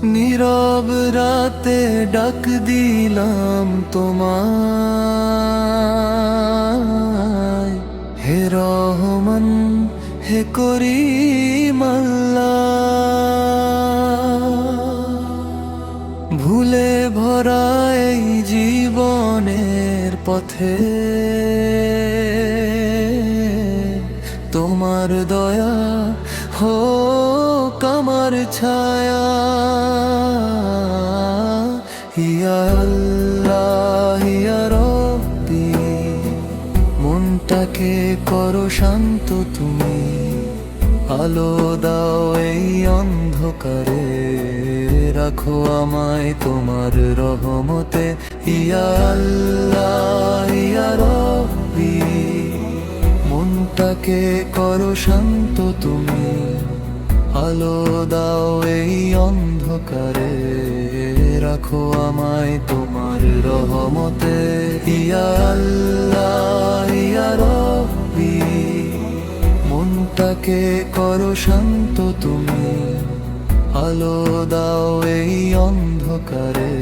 নীরব রাতে ডাক দিলাম তোমায়, হে রহমান হে করিম আল্লাহ। ভুলে ভরা এই জীবনের পথে তোমার দয়া হোক আমার ছায়া। ইয়া আল্লাহ ইয়া রব্বি, মনটাকে করো শান্ত তুমি, আলো দাও এই অন্ধকারে, রাখো আমায় তোমার রহমতে। ইয়া আল্লাহ ইয়া রব্বি, মনটাকে করো শান্ত তুমি, আলো দাও এই অন্ধকারে, রাখো আমায় তোমার রহমতে। ইয়া আল্লাহ ইয়া রব্বি, মনটাকে করো শান্ত তুমি, আলো দাও এই অন্ধকারে,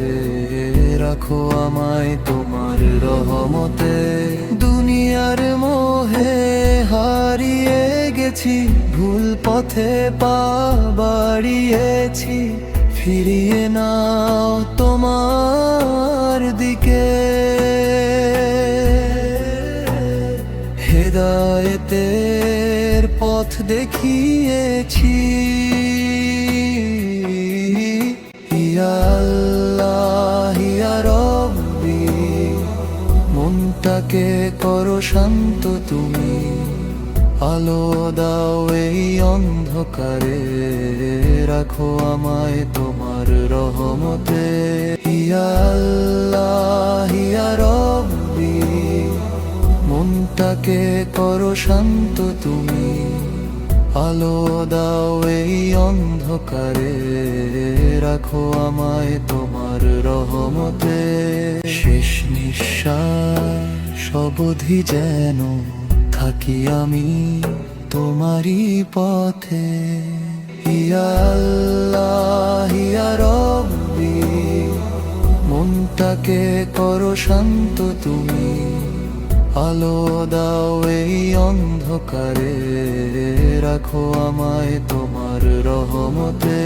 রাখো আমায় তোমার রহমতে। দুনিয়ার মোহে হারিয়ে গেছি, ভুল পথে পা বাড়িয়েছি, ফিরিয়ে নাও তোমার দিকে। হেদায়েতের পথ দেখিয়েছি। ইয়া আল্লাহ ইয়া রব্বি, মনটাকে করো শান্ত তুমি, আলো দাও এই অন্ধকারে, রাখো আমায় তোমার রহমতে। ইয়া আল্লাহ ইয়া রব্বি, মনটাকে করো শান্ত তুমি, আলো দাও এই অন্ধকারে, রাখো আমায় তোমার রহমতে। শেষ নিঃশ্বাস অবধি যেন থাকি আমি তোমারই পথে। ইয়া আল্লাহ ইয়া রব্বি, মনটাকে করো শান্ত তুমি, আলো দাও এই অন্ধকারে, রাখো আমায় তোমার রহমতে।